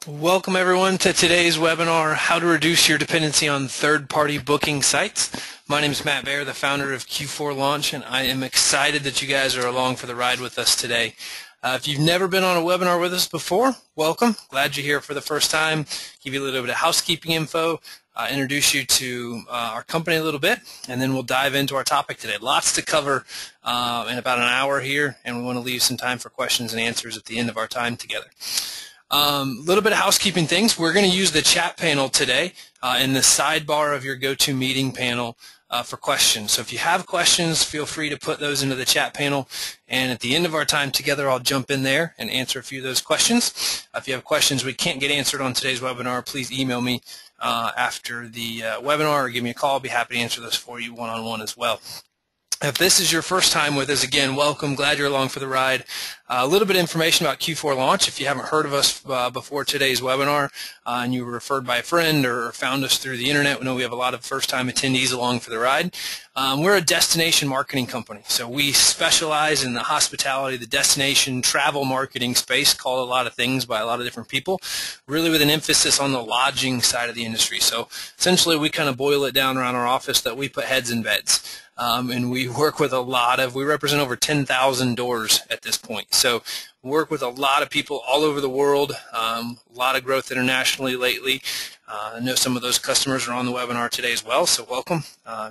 Welcome everyone to today's webinar, How to Reduce Your Dependency on Third-Party Booking Sites. My name is Matt Baer, the founder of Q4Launch, and I am excited that you guys are along for the ride with us today. If you've never been on a webinar with us before, welcome. Glad you're here for the first time. Give you a little bit of housekeeping info, introduce you to our company a little bit, and then we'll dive into our topic today. Lots to cover in about an hour here, and we want to leave some time for questions and answers at the end of our time together. Little bit of housekeeping things. We're going to use the chat panel today in the sidebar of your GoToMeeting panel for questions. So if you have questions, feel free to put those into the chat panel, and at the end of our time together, I'll jump in there and answer a few of those questions. If you have questions we can't get answered on today's webinar, please email me after the webinar or give me a call. I'll be happy to answer those for you one-on-one as well. If this is your first time with us, again, welcome. Glad you're along for the ride. A little bit of information about Q4 Launch. If you haven't heard of us before today's webinar and you were referred by a friend or found us through the internet, we know we have a lot of first-time attendees along for the ride. We're a destination marketing company, so we specialize in the hospitality, the destination travel marketing space, called a lot of things by a lot of different people, really with an emphasis on the lodging side of the industry. So essentially we kind of boil it down around our office that we put heads in beds. And we work with we represent over 10,000 doors at this point. So we work with a lot of people all over the world, a lot of growth internationally lately. I know some of those customers are on the webinar today as well, so welcome.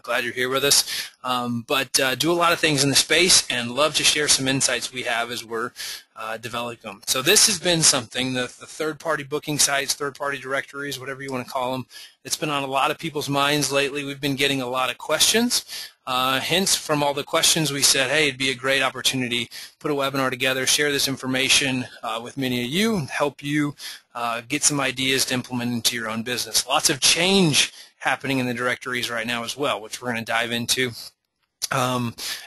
Glad you're here with us. But do a lot of things in the space and love to share some insights we have as we're developing them. So this has been something, the third-party booking sites, third-party directories, whatever you want to call them, it's been on a lot of people's minds lately. We've been getting a lot of questions. Hence, from all the questions, we said, hey, it'd be a great opportunity, put a webinar together, share this information with many of you, help you get some ideas to implement into your own business. Lots of change happening in the directories right now as well, which we're going to dive into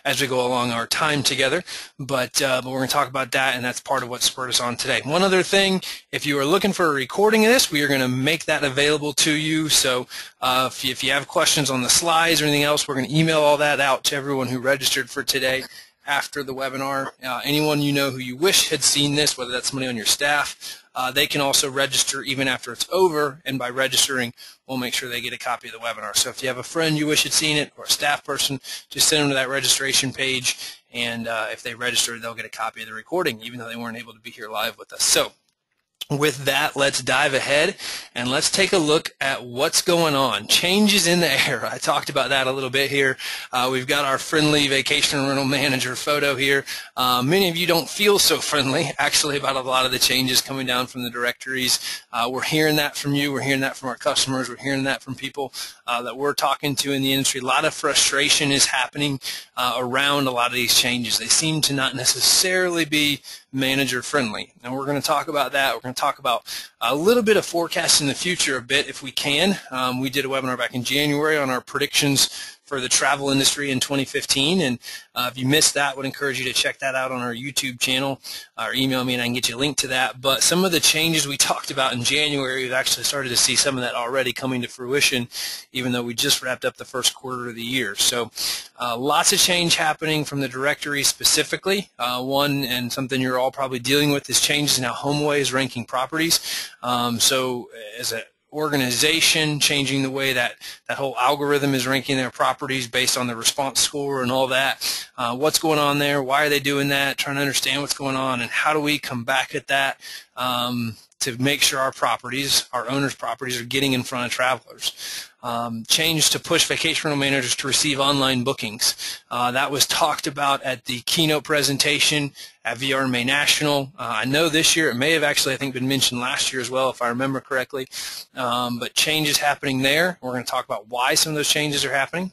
as we go along our time together, but we're going to talk about that, and that's part of what spurred us on today. One other thing, if you are looking for a recording of this, we are going to make that available to you. So if you have questions on the slides or anything else, we're going to email all that out to everyone who registered for today after the webinar. Anyone you know who you wish had seen this, whether that's somebody on your staff, they can also register even after it's over, and by registering, we'll make sure they get a copy of the webinar. So if you have a friend you wish had seen it or a staff person, just send them to that registration page, and if they register, they'll get a copy of the recording, even though they weren't able to be here live with us. So with that, let's dive ahead and let's take a look at what's going on. Changes in the air. I talked about that a little bit here. We've got our friendly vacation rental manager photo here. Many of you don't feel so friendly, actually, about a lot of the changes coming down from the directories. We're hearing that from you. We're hearing that from our customers. We're hearing that from people that we're talking to in the industry. A lot of frustration is happening around a lot of these changes. They seem to not necessarily be manager friendly, and we're going to talk about that. We're going to talk about a little bit of forecasting the future a bit if we can. We did a webinar back in January on our predictions for the travel industry in 2015, and if you missed that, I would encourage you to check that out on our YouTube channel or email me and I can get you a link to that. But some of the changes we talked about in January, we've actually started to see some of that already coming to fruition, even though we just wrapped up the first quarter of the year. So lots of change happening from the directory specifically. One, and something you're all probably dealing with, is changes in how HomeAway is ranking properties. So as a organization, changing the way that whole algorithm is ranking their properties based on the response score and all that. What's going on there? Why are they doing that? Trying to understand what's going on, and how do we come back at that to make sure our properties, our owners' properties, are getting in front of travelers. Change to push vacation rental managers to receive online bookings. That was talked about at the keynote presentation at VRMA National. I know this year, it may have actually, I think, been mentioned last year as well, if I remember correctly. But change is happening there. We're going to talk about why some of those changes are happening.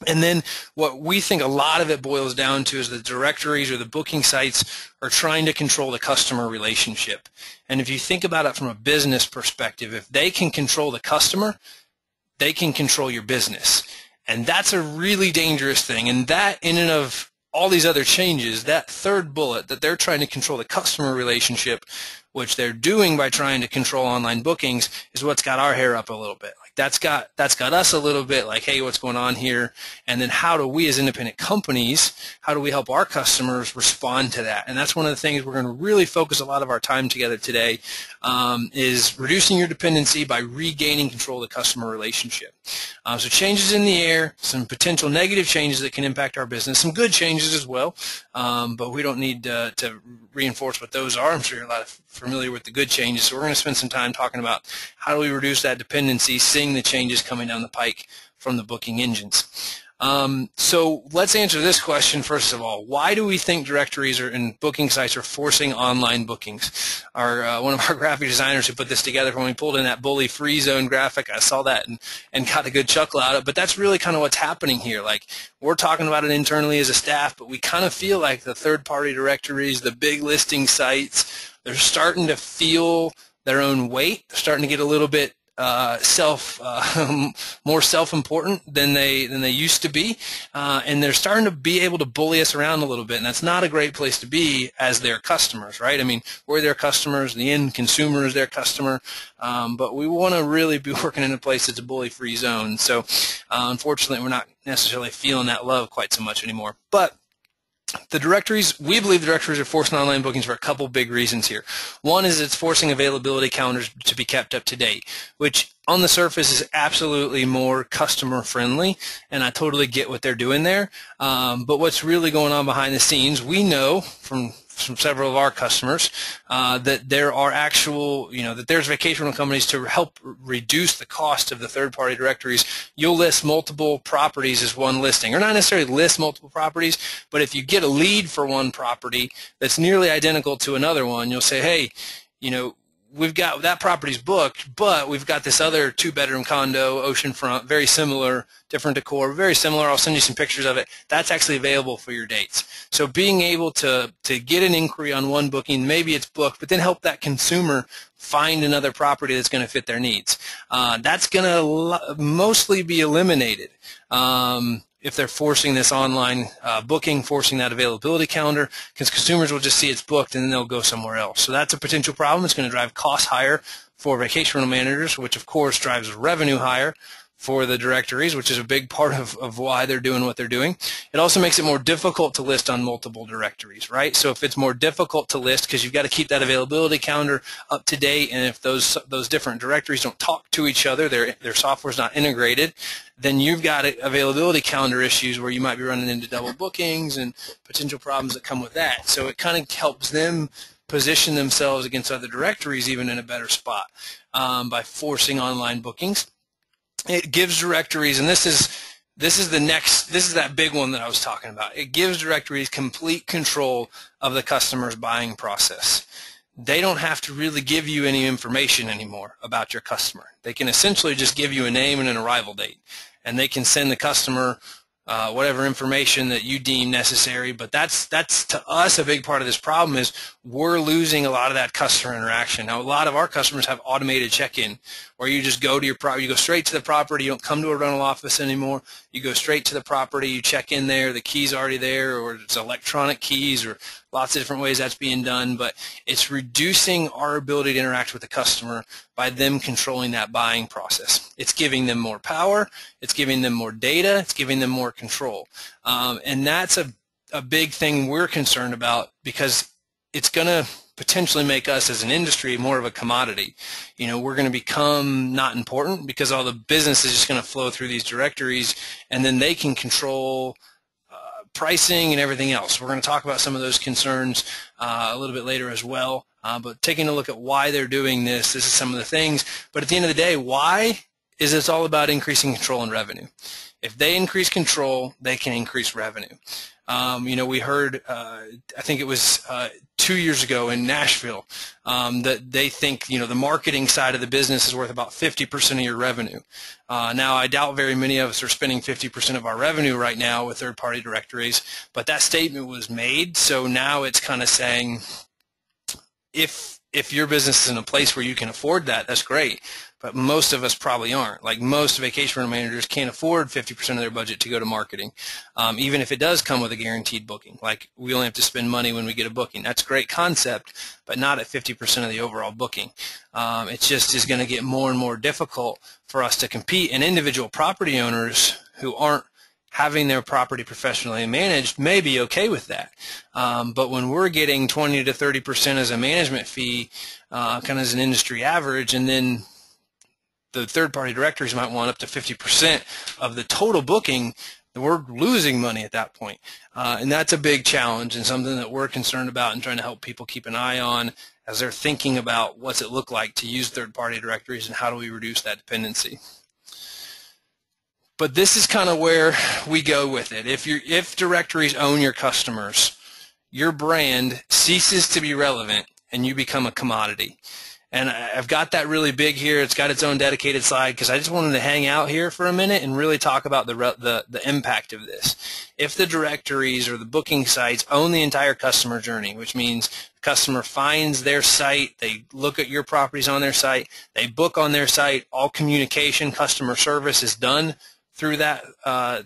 And then what we think a lot of it boils down to is the directories or the booking sites are trying to control the customer relationship. And if you think about it from a business perspective, if they can control the customer, they can control your business. And that's a really dangerous thing. And that, in and of all these other changes, that third bullet, that they're trying to control the customer relationship, which they're doing by trying to control online bookings, is what's got our hair up a little bit. Like, that's got us a little bit like, hey, what's going on here? And then how do we as independent companies, how do we help our customers respond to that? And that's one of the things we're going to really focus a lot of our time together today, is reducing your dependency by regaining control of the customer relationship. So changes in the air, some potential negative changes that can impact our business, some good changes as well, but we don't need to reinforce what those are. I'm sure you're a lot familiar with the good changes, so we're going to spend some time talking about how do we reduce that dependency, seeing the changes coming down the pike from the booking engines. So let's answer this question first of all. Why do we think directories and booking sites are forcing online bookings? One of our graphic designers who put this together, when we pulled in that bully free zone graphic, I saw that and got a good chuckle out of it. But that's really kind of what's happening here. Like, we're talking about it internally as a staff, but we kind of feel like the third-party directories, the big listing sites, they're starting to feel their own weight. They're starting to get a little bit more self-important than they used to be, and they're starting to be able to bully us around a little bit, and that's not a great place to be as their customers, right? I mean, we're their customers, the end consumer is their customer, but we want to really be working in a place that's a bully-free zone. So unfortunately, we're not necessarily feeling that love quite so much anymore. But the directories, we believe the directories are forcing online bookings for a couple big reasons here. One is it's forcing availability calendars to be kept up to date, which on the surface is absolutely more customer friendly, and I totally get what they're doing there. But what's really going on behind the scenes, we know from several of our customers that there are that there's vacation rental companies to help reduce the cost of the third-party directories. You'll list multiple properties as one listing, or not necessarily list multiple properties, but if you get a lead for one property that's nearly identical to another one, you'll say, hey, we've got that property's booked, but we've got this other 2-bedroom condo, oceanfront, very similar, different decor, very similar. I'll send you some pictures of it. That's actually available for your dates. So being able to get an inquiry on one booking, maybe it's booked, but then help that consumer find another property that's going to fit their needs. That's going to mostly be eliminated if they're forcing this online booking, forcing that availability calendar, because consumers will just see it's booked and then they'll go somewhere else. So that's a potential problem. It's going to drive costs higher for vacation rental managers, which of course drives revenue higher for the directories, which is a big part of why they're doing what they're doing. It also makes it more difficult to list on multiple directories, right? So if it's more difficult to list because you've got to keep that availability calendar up to date, and if those different directories don't talk to each other, their software's not integrated, then you've got availability calendar issues where you might be running into double bookings and potential problems that come with that. So it kind of helps them position themselves against other directories even in a better spot by forcing online bookings. It gives directories, and this is that big one that I was talking about. It gives directories complete control of the customer's buying process. They don't have to really give you any information anymore about your customer. They can essentially just give you a name and an arrival date, and they can send the customer whatever information that you deem necessary. But that's to us a big part of this problem is we're losing a lot of that customer interaction. Now, a lot of our customers have automated check-in where you just go to your property, you go straight to the property, you don't come to a rental office anymore. You go straight to the property, you check in there, the key's already there, or it's electronic keys, or lots of different ways that's being done. But it's reducing our ability to interact with the customer by them controlling that buying process. It's giving them more power, it's giving them more data, it's giving them more control. And that's a big thing we're concerned about, because it's going to potentially make us as an industry more of a commodity. We're going to become not important because all the business is just going to flow through these directories, and then they can control pricing and everything else. We're going to talk about some of those concerns a little bit later as well. But taking a look at why they're doing this is some of the things. But at the end of the day, why is it's all about increasing control and revenue. If they increase control, they can increase revenue. We heard, I think it was 2 years ago in Nashville, that they think, the marketing side of the business is worth about 50% of your revenue. Now, I doubt very many of us are spending 50% of our revenue right now with third-party directories, but that statement was made, so now it's kind of saying, if your business is in a place where you can afford that, that's great. But most of us probably aren't. Like, most vacation rental managers can't afford 50% of their budget to go to marketing, even if it does come with a guaranteed booking. Like, we only have to spend money when we get a booking. That's a great concept, but not at 50% of the overall booking. It just is going to get more and more difficult for us to compete, and individual property owners who aren't having their property professionally managed may be okay with that. But when we're getting 20 to 30% as a management fee, kind of as an industry average, and then the third-party directories might want up to 50% of the total booking, we're losing money at that point. And that's a big challenge and something that we're concerned about and trying to help people keep an eye on as they're thinking about what's it look like to use third-party directories and how do we reduce that dependency. But this is kind of where we go with it. If directories own your customers, your brand ceases to be relevant and you become a commodity. And I've got that really big here. It's got its own dedicated slide because I just wanted to hang out here for a minute and really talk about the impact of this. If the directories or the booking sites own the entire customer journey, which means the customer finds their site, they look at your properties on their site, they book on their site, all communication, customer service is done through that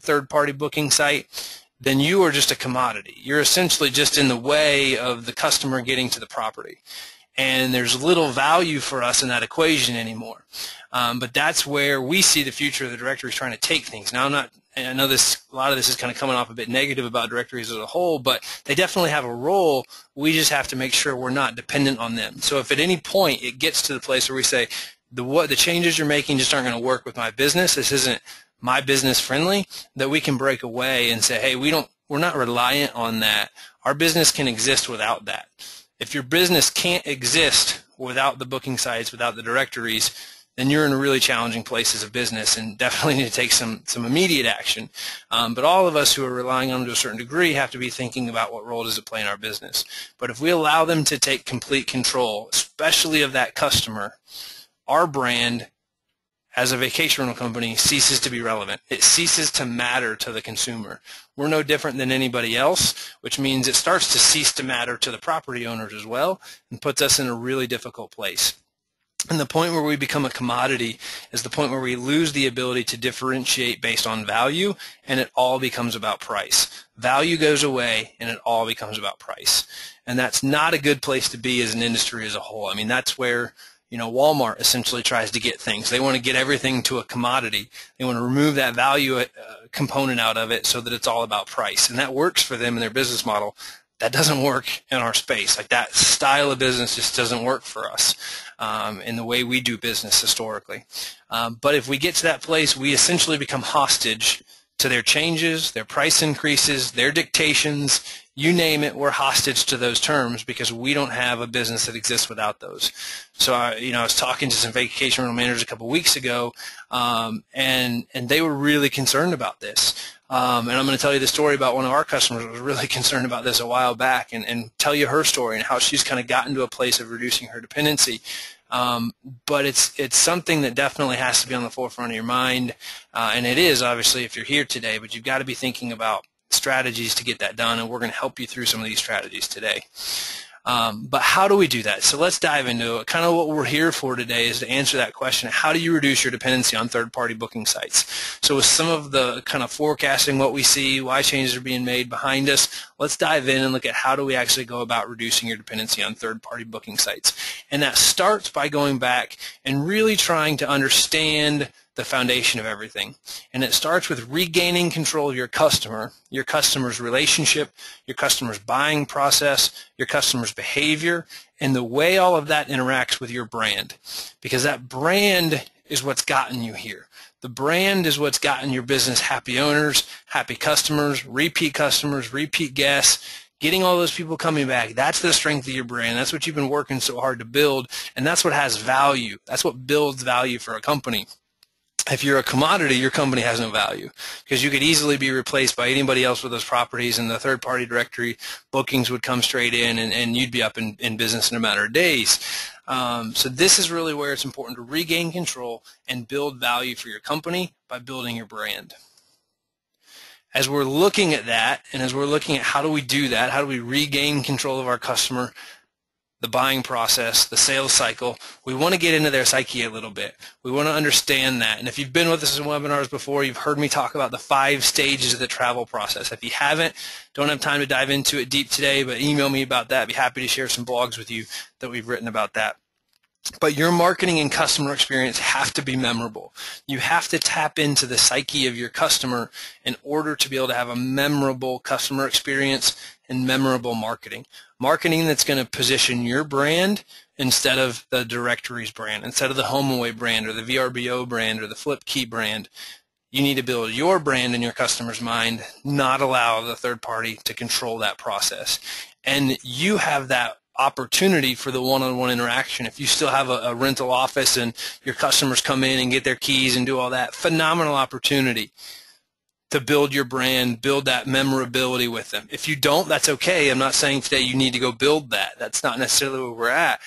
third-party booking site, then you are just a commodity. You're essentially just in the way of the customer getting to the property. And there's little value for us in that equation anymore. But that's where we see the future of the directories trying to take things. Now, I know a lot of this is kind of coming off a bit negative about directories as a whole, but they definitely have a role. We just have to make sure we're not dependent on them. So if at any point it gets to the place where we say, the changes you're making just aren't going to work with my business, this isn't my business friendly, that we can break away and say, hey, we're not reliant on that. Our business can exist without that. If your business can't exist without the booking sites, without the directories, then you're in a really challenging place as a business and definitely need to take some immediate action. But all of us who are relying on them to a certain degree have to be thinking about what role does it play in our business. But if we allow them to take complete control, especially of that customer, our brand as a vacation rental company ceases to be relevant. It ceases to matter to the consumer. We're no different than anybody else, which means it starts to cease to matter to the property owners as well and puts us in a really difficult place. And the point where we become a commodity is the point where we lose the ability to differentiate based on value, and it all becomes about price. Value goes away, and it all becomes about price. And that's not a good place to be as an industry as a whole. I mean, that's where Walmart essentially tries to get things. They want to get everything to a commodity. They want to remove that value component out of it so that it's all about price. And that works for them in their business model. That doesn't work in our space. Like, that style of business just doesn't work for us in the way we do business historically. But if we get to that place, we essentially become hostage to their changes, their price increases, their dictations, you name it, we're hostage to those terms because we don't have a business that exists without those. So I was talking to some vacation rental managers a couple of weeks ago, and they were really concerned about this. And I'm going to tell you the story about one of our customers who was really concerned about this a while back, and tell you her story and how she's kind of gotten to a place of reducing her dependency. But it's something that definitely has to be on the forefront of your mind, and it is, obviously, if you're here today, but you've got to be thinking about strategies to get that done, and we're going to help you through some of these strategies today. But how do we do that? So let's dive into it. Kind of what we're here for today is to answer that question. How do you reduce your dependency on third-party booking sites? So with some of the kind of forecasting what we see, why changes are being made behind us, let's dive in and look at how do we actually go about reducing your dependency on third-party booking sites. And that starts by going back and really trying to understand the foundation of everything. And it starts with regaining control of your customer's relationship, your customer's buying process, your customer's behavior, and the way all of that interacts with your brand. Because that brand is what's gotten you here. The brand is what's gotten your business happy owners, happy customers, repeat guests, getting all those people coming back. That's the strength of your brand. That's what you've been working so hard to build, and that's what has value. That's what builds value for a company. If you're a commodity, your company has no value because you could easily be replaced by anybody else with those properties, and the third-party directory bookings would come straight in, and you'd be up in business in a matter of days. So this is really where it's important to regain control and build value for your company by building your brand. As we're looking at that, and as we're looking at how do we do that, how do we regain control of our customer, the buying process, the sales cycle, we want to get into their psyche a little bit. We want to understand that. And if you've been with us in webinars before, you've heard me talk about the 5 stages of the travel process. If you haven't, don't have time to dive into it deep today, but email me about that. I'd be happy to share some blogs with you that we've written about that. But your marketing and customer experience have to be memorable. You have to tap into the psyche of your customer in order to be able to have a memorable customer experience and memorable marketing. Marketing that's going to position your brand instead of the directory's brand, instead of the HomeAway brand or the VRBO brand or the FlipKey brand. You need to build your brand in your customer's mind, not allow the third party to control that process. And you have that opportunity for the one-on-one interaction. If you still have a rental office and your customers come in and get their keys and do all that, phenomenal opportunity to build your brand, build that memorability with them. If you don't, that's okay. I'm not saying today you need to go build that. That's not necessarily where we're at.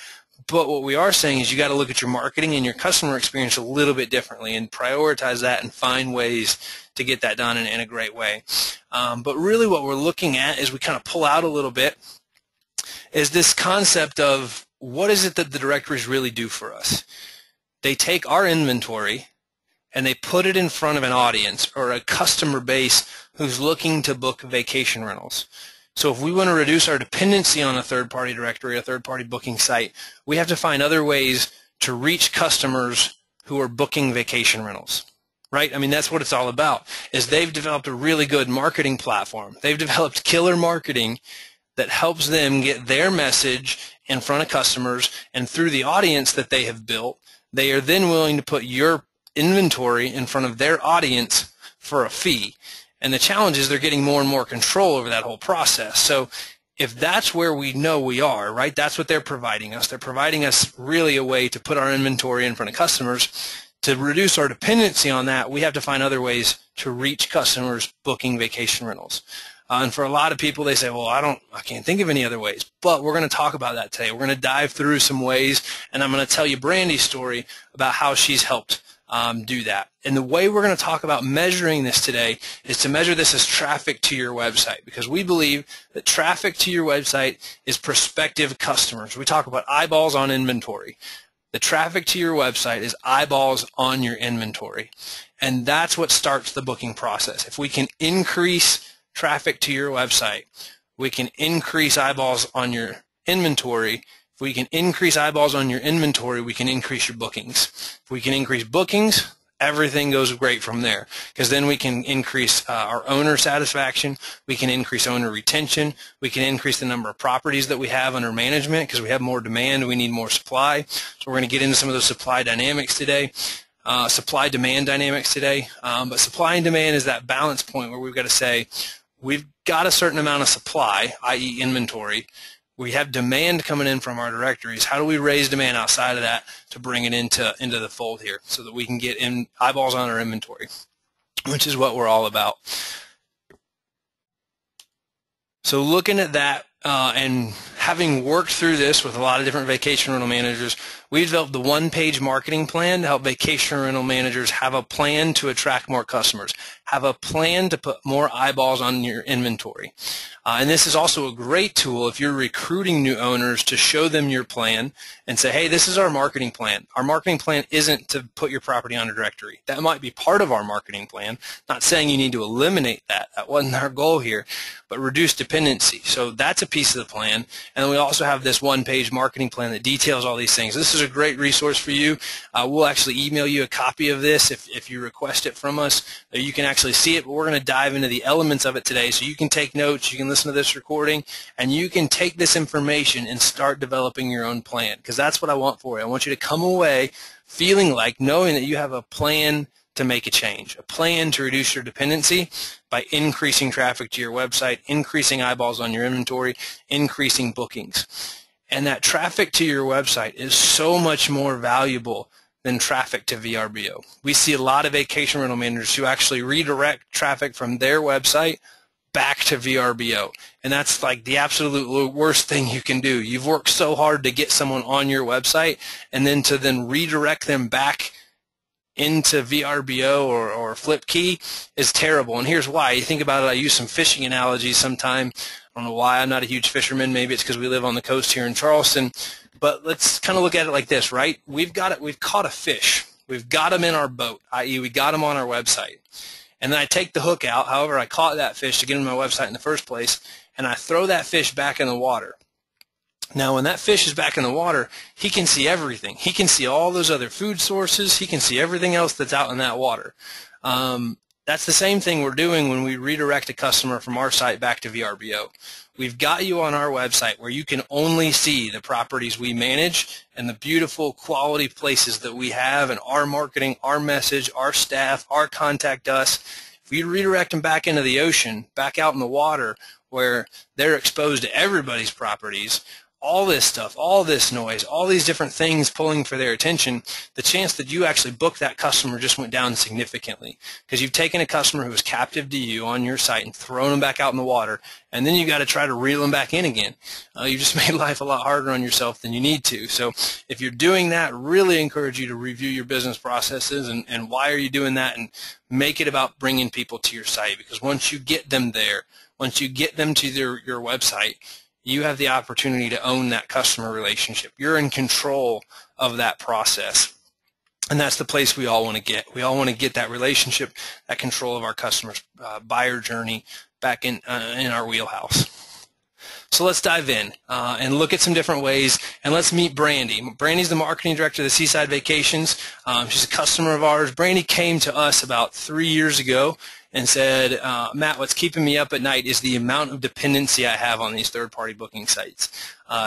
But what we are saying is you got to look at your marketing and your customer experience a little bit differently and prioritize that and find ways to get that done in a great way. But really what we're looking at is we kind of pull out a little bit is this concept of what is it that the directories really do for us. They take our inventory and they put it in front of an audience or a customer base who's looking to book vacation rentals. So if we want to reduce our dependency on a third-party directory, a third-party booking site, we have to find other ways to reach customers who are booking vacation rentals, right? I mean, that's what it's all about, is they've developed a really good marketing platform. They've developed killer marketing that helps them get their message in front of customers, and through the audience that they have built, they are then willing to put your inventory in front of their audience for a fee. And the challenge is they're getting more and more control over that whole process. So if that's where we know we are, right, that's what they're providing us. They're providing us really a way to put our inventory in front of customers. To reduce our dependency on that, we have to find other ways to reach customers booking vacation rentals. And for a lot of people, they say, well, I can't think of any other ways. But we're going to talk about that today. We're going to dive through some ways, and I'm going to tell you Brandy's story about how she's helped do that. And the way we're going to talk about measuring this today is to measure this as traffic to your website, because we believe that traffic to your website is prospective customers. We talk about eyeballs on inventory. The traffic to your website is eyeballs on your inventory. And that's what starts the booking process. If we can increase traffic to your website, we can increase eyeballs on your inventory. If we can increase eyeballs on your inventory, we can increase your bookings. If we can increase bookings, everything goes great from there, because then we can increase our owner satisfaction, we can increase owner retention, we can increase the number of properties that we have under management because we have more demand, we need more supply. So we're going to get into some of those supply dynamics today. Supply-demand dynamics today. But supply and demand is that balance point where we've got to say, we've got a certain amount of supply, i.e. inventory. We have demand coming in from our directories. How do we raise demand outside of that to bring it into the fold here so that we can get in eyeballs on our inventory, which is what we're all about. So looking at that and having worked through this with a lot of different vacation rental managers, we've developed the one-page marketing plan to help vacation rental managers have a plan to attract more customers, have a plan to put more eyeballs on your inventory. And this is also a great tool if you're recruiting new owners to show them your plan and say, hey, this is our marketing plan. Our marketing plan isn't to put your property on a directory. That might be part of our marketing plan. Not saying you need to eliminate that. That wasn't our goal here, but reduce dependency. So that's a piece of the plan. And then we also have this one-page marketing plan that details all these things. This is a great resource for you. We'll actually email you a copy of this if you request it from us. You can actually see it, but we're going to dive into the elements of it today so you can take notes, you can listen to this recording, and you can take this information and start developing your own plan, because that's what I want for you. I want you to come away feeling like knowing that you have a plan to make a change, a plan to reduce your dependency by increasing traffic to your website, increasing eyeballs on your inventory, increasing bookings. And that traffic to your website is so much more valuable than traffic to VRBO. We see a lot of vacation rental managers who actually redirect traffic from their website back to VRBO. And that's like the absolute worst thing you can do. You've worked so hard to get someone on your website, and then to redirect them back into VRBO or FlipKey is terrible. And here's why. You think about it, I use some fishing analogies sometime. I don't know why. I'm not a huge fisherman. Maybe it's because we live on the coast here in Charleston. But let's kind of look at it like this, right? We've caught a fish. We've got him in our boat, i.e. we got him on our website. And then I take the hook out, however I caught that fish to get him on my website in the first place, and I throw that fish back in the water. Now, when that fish is back in the water, he can see everything. He can see all those other food sources. He can see everything else that's out in that water. That's the same thing we're doing when we redirect a customer from our site back to VRBO. We've got you on our website where you can only see the properties we manage and the beautiful quality places that we have, and our marketing, our message, our staff, our contact us. If we redirect them back into the ocean, back out in the water where they're exposed to everybody's properties, all this stuff, all this noise, all these different things pulling for their attention, the chance that you actually book that customer just went down significantly, because you've taken a customer who was captive to you on your site and thrown them back out in the water, and then you got to try to reel them back in again. You just made life a lot harder on yourself than you need to. So if you're doing that, really encourage you to review your business processes and why are you doing that, and make it about bringing people to your site, because once you get them there, once you get them to your website, you have the opportunity to own that customer relationship. You're in control of that process. And that's the place we all want to get. We all want to get that relationship, that control of our customers' buyer journey back in our wheelhouse. So let's dive in and look at some different ways, and let's meet Brandy. Brandy's the marketing director of the Seaside Vacations. She's a customer of ours. Brandy came to us about 3 years ago and said, Matt, what's keeping me up at night is the amount of dependency I have on these third-party booking sites.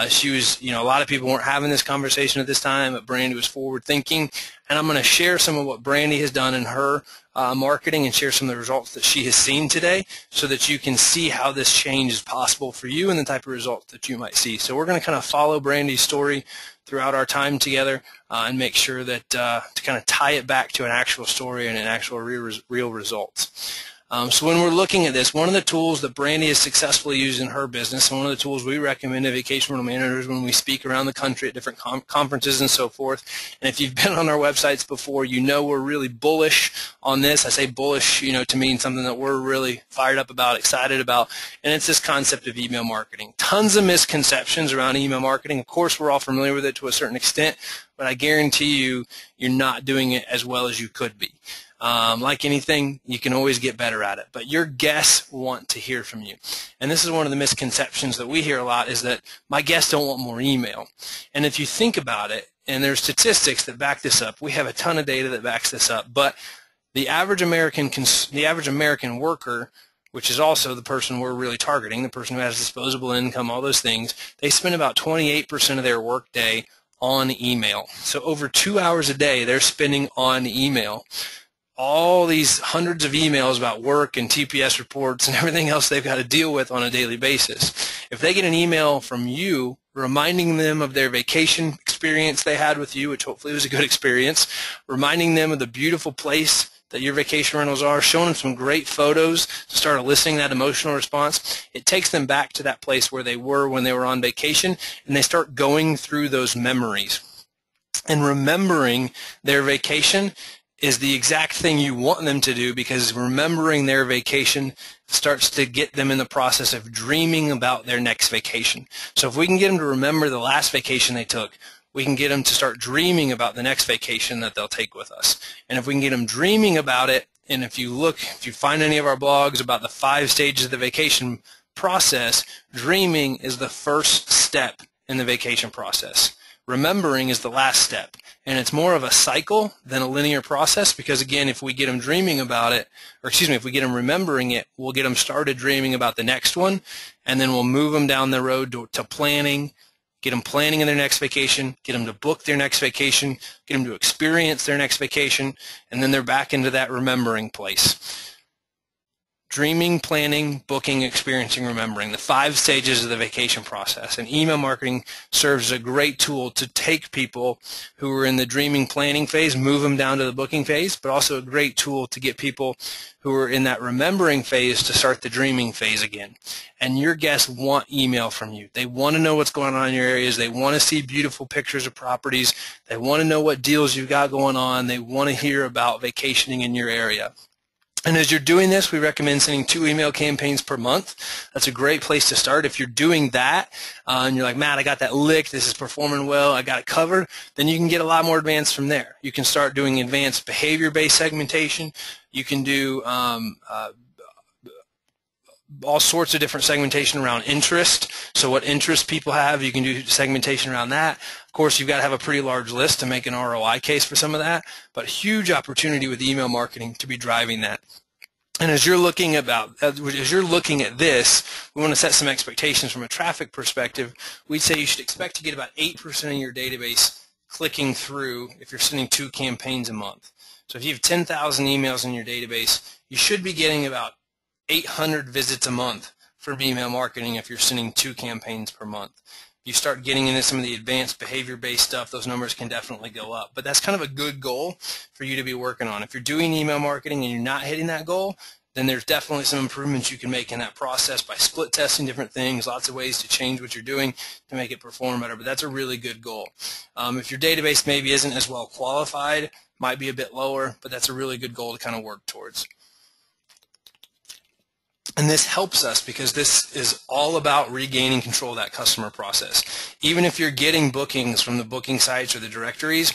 She was, a lot of people weren't having this conversation at this time, but Brandy was forward-thinking, and I'm going to share some of what Brandy has done in her marketing and share some of the results that she has seen today, so that you can see how this change is possible for you and the type of results that you might see. So we're going to kind of follow Brandy's story throughout our time together and make sure that to kind of tie it back to an actual story and an actual real results. So when we're looking at this, one of the tools that Brandy has successfully used in her business, and one of the tools we recommend to vacation rental managers when we speak around the country at different conferences and so forth, and if you've been on our websites before, you know we're really bullish on this. I say bullish, to mean something that we're really fired up about, excited about, and it's this concept of email marketing. Tons of misconceptions around email marketing. Of course, we're all familiar with it to a certain extent, but I guarantee you, you're not doing it as well as you could be. Like anything, you can always get better at it, but your guests want to hear from you. And this is one of the misconceptions that we hear a lot, is that my guests don't want more email. And if you think about it, and there's statistics that back this up, we have a ton of data that backs this up, but the average American worker, which is also the person we're really targeting, the person who has disposable income, all those things, they spend about 28% of their workday on email. So over 2 hours a day they're spending on email. All these hundreds of emails about work and TPS reports and everything else they've got to deal with on a daily basis. If they get an email from you reminding them of their vacation experience they had with you, which hopefully was a good experience, reminding them of the beautiful place that your vacation rentals are, showing them some great photos to start eliciting that emotional response, it takes them back to that place where they were when they were on vacation, and they start going through those memories. And remembering their vacation is the exact thing you want them to do, because remembering their vacation starts to get them in the process of dreaming about their next vacation. So if we can get them to remember the last vacation they took, we can get them to start dreaming about the next vacation that they'll take with us. And if we can get them dreaming about it, and if you find any of our blogs about the 5 stages of the vacation process, dreaming is the first step in the vacation process. Remembering is the last step. And it's more of a cycle than a linear process, because again, if we get them dreaming about it, if we get them remembering it, we'll get them started dreaming about the next one, and then we'll move them down the road to planning, get them planning in their next vacation, get them to book their next vacation, get them to experience their next vacation, and then they're back into that remembering place. Dreaming, planning, booking, experiencing, remembering, the 5 stages of the vacation process. And email marketing serves as a great tool to take people who are in the dreaming, planning phase, move them down to the booking phase, but also a great tool to get people who are in that remembering phase to start the dreaming phase again. And your guests want email from you. They want to know what's going on in your areas. They want to see beautiful pictures of properties. They want to know what deals you've got going on. They want to hear about vacationing in your area. And as you're doing this, we recommend sending 2 email campaigns per month. That's a great place to start. If you're doing that and you're like, Matt, I got that licked, this is performing well, I got it covered, then you can get a lot more advanced from there. You can start doing advanced behavior-based segmentation. You can do all sorts of different segmentation around interest. So what interest people have, you can do segmentation around that. Of course, you've got to have a pretty large list to make an ROI case for some of that, but huge opportunity with email marketing to be driving that. And as you're looking at this, we want to set some expectations from a traffic perspective. We'd say you should expect to get about 8% of your database clicking through if you're sending 2 campaigns a month. So if you have 10,000 emails in your database, you should be getting about 800 visits a month from email marketing if you're sending 2 campaigns per month. You start getting into some of the advanced behavior-based stuff, those numbers can definitely go up. But that's kind of a good goal for you to be working on. If you're doing email marketing and you're not hitting that goal, then there's definitely some improvements you can make in that process by split testing different things, lots of ways to change what you're doing to make it perform better. But that's a really good goal. If your database maybe isn't as well qualified, might be a bit lower, but that's a really good goal to kind of work towards. And this helps us because this is all about regaining control of that customer process. Even if you're getting bookings from the booking sites or the directories,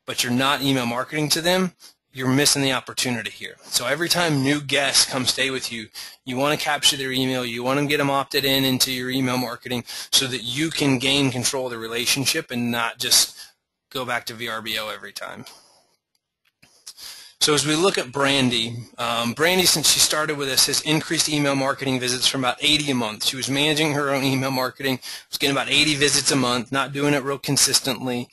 but you're not email marketing to them, you're missing the opportunity here. So every time new guests come stay with you, you want to capture their email, you want to get them opted in into your email marketing so that you can gain control of the relationship and not just go back to VRBO every time. So as we look at Brandy, Brandy, since she started with us, has increased email marketing visits from about 80 a month. She was managing her own email marketing, was getting about 80 visits a month, not doing it real consistently,